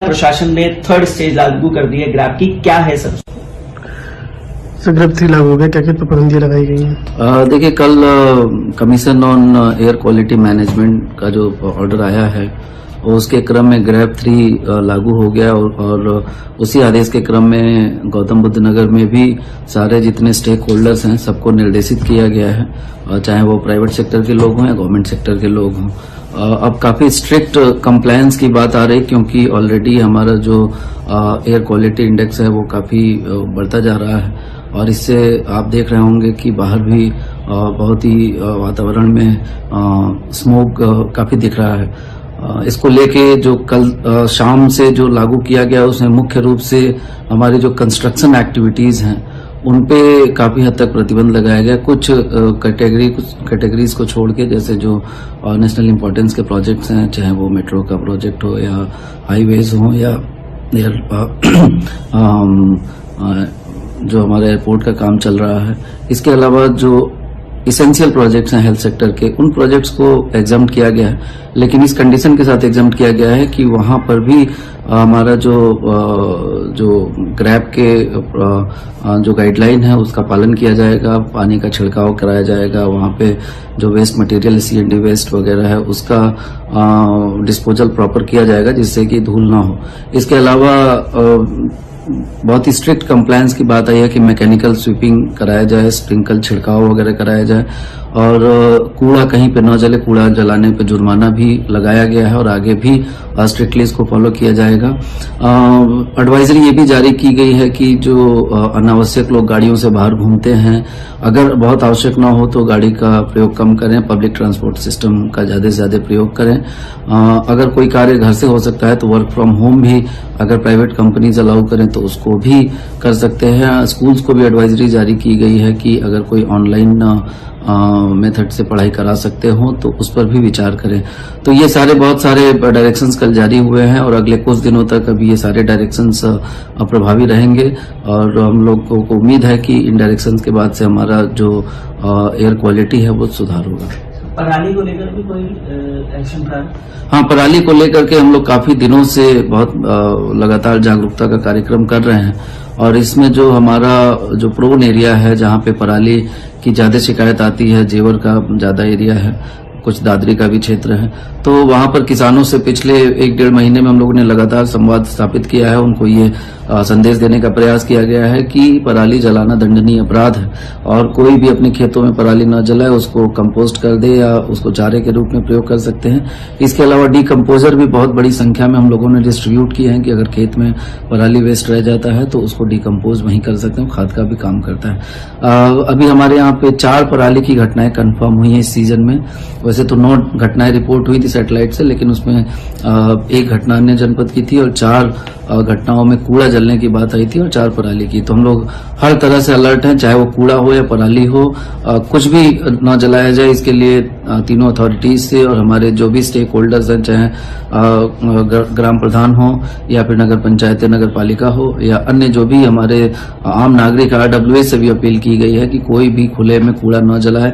प्रशासन ने third stage लागू कर दी है ग्रैब की, क्या है सर? ग्रैब 3 लागू हो गया, क्या क्या पाबंदियां लगाई गई हैं? देखिए, कल commission on air quality management का जो ऑर्डर आया है उसके क्रम में ग्रैब 3 लागू हो गया और उसी आदेश के क्रम में गौतम बुद्ध नगर में भी सारे जितने स्टेक होल्डर्स हैं सबको निर्देशित किया गया है, चाहे वो प्राइवेट सेक्टर के लोग हों या गवर्नमेंट सेक्टर के लोग हों। अब काफी स्ट्रिक्ट कंप्लायंस की बात आ रही, क्योंकि ऑलरेडी हमारा जो एयर क्वालिटी इंडेक्स है वो काफी बढ़ता जा रहा है और इससे आप देख रहे होंगे कि बाहर भी बहुत ही वातावरण में स्मोक काफी दिख रहा है। इसको लेके जो कल शाम से जो लागू किया गया उसमें मुख्य रूप से हमारी जो कंस्ट्रक्शन एक्टिविटीज हैं उन पे काफी हद तक प्रतिबंध लगाया गया। कुछ कैटेगरीज को छोड़ के, जैसे जो नेशनल इंपॉर्टेंस के प्रोजेक्ट्स हैं, चाहे वो मेट्रो का प्रोजेक्ट हो या हाईवेज हो या जो हमारे एयरपोर्ट का काम चल रहा है, इसके अलावा जो इसेंशियल प्रोजेक्ट्स हैं हेल्थ सेक्टर के, उन प्रोजेक्ट्स को एग्जाम्प्ट किया गया है, लेकिन इस कंडीशन के साथ एग्जाम्प्ट किया गया है कि वहां पर भी हमारा जो ग्रैब के जो गाइडलाइन है उसका पालन किया जाएगा, पानी का छिड़काव कराया जाएगा, वहां पे जो वेस्ट मटेरियल सीएनडी वेस्ट वगैरह है उसका डिस्पोजल प्रॉपर किया जाएगा जिससे कि धूल ना हो। इसके अलावा बहुत ही स्ट्रिक्ट कंप्लायंस की बात आई है कि मैकेनिकल स्वीपिंग कराया जाए, स्प्रिंकल छिड़काव वगैरह कराया जाए और कूड़ा कहीं पे न जले, कूड़ा जलाने पे जुर्माना भी लगाया गया है और आगे भी स्ट्रिक्टली इसको फॉलो किया जाएगा। एडवाइजरी ये भी जारी की गई है कि जो अनावश्यक लोग गाड़ियों से बाहर घूमते हैं, अगर बहुत आवश्यक ना हो तो गाड़ी का प्रयोग कम करें, पब्लिक ट्रांसपोर्ट सिस्टम का ज्यादा से ज्यादा प्रयोग करें। अगर कोई कार्य घर से हो सकता है तो वर्क फ्रॉम होम भी अगर प्राइवेट कंपनीज अलाउ करें तो उसको भी कर सकते हैं। स्कूल्स को भी एडवाइजरी जारी की गई है कि अगर कोई ऑनलाइन मेथड से पढ़ाई करा सकते हो तो उस पर भी विचार करें। तो ये बहुत सारे डायरेक्शंस कल जारी हुए हैं और अगले कुछ दिनों तक अभी ये सारे डायरेक्शंस प्रभावी रहेंगे और हम लोग को उम्मीद है कि इन डायरेक्शंस के बाद से हमारा जो एयर क्वालिटी है वो सुधार होगा। पराली को लेकर भी कोई एक्शन प्लान? हाँ, पराली को लेकर के हम लोग काफी दिनों से बहुत लगातार जागरूकता का कार्यक्रम कर रहे हैं और इसमें जो हमारा जो प्रोन एरिया है जहाँ पे पराली की ज्यादा शिकायत आती है, जेवर का ज्यादा एरिया है, कुछ दादरी का भी क्षेत्र है, तो वहां पर किसानों से पिछले 1-1.5 महीने में हम लोगों ने लगातार संवाद स्थापित किया है। उनको ये संदेश देने का प्रयास किया गया है कि पराली जलाना दंडनीय अपराध है और कोई भी अपने खेतों में पराली न जलाए, उसको कंपोस्ट कर दे या उसको चारे के रूप में प्रयोग कर सकते हैं। इसके अलावा डीकम्पोजर भी बहुत बड़ी संख्या में हम लोगों ने डिस्ट्रीब्यूट किए हैं कि अगर खेत में पराली वेस्ट रह जाता है तो उसको डीकम्पोज वहीं कर सकते हैं, खाद का भी काम करता है। अभी हमारे यहाँ पे 4 पराली की घटनाएं कन्फर्म हुई है इस सीजन में। वैसे तो 9 घटनाएं रिपोर्ट हुई थी सैटेलाइट से, लेकिन उसमें 1 घटना अन्य जनपद की थी और 4 घटनाओं में कूड़ा जलने की बात आई थी और 4 पराली की। तो हम लोग हर तरह से अलर्ट हैं, चाहे वो कूड़ा हो या पराली हो, कुछ भी न जलाया जाए, इसके लिए तीनों अथॉरिटीज से और हमारे जो भी स्टेक होल्डर्स हैं, चाहे ग्राम प्रधान हो या फिर नगर पंचायत नगर पालिका हो या अन्य जो भी हमारे आम नागरिक RWA से भी अपील की गई है कि कोई भी खुले में कूड़ा न जलाए।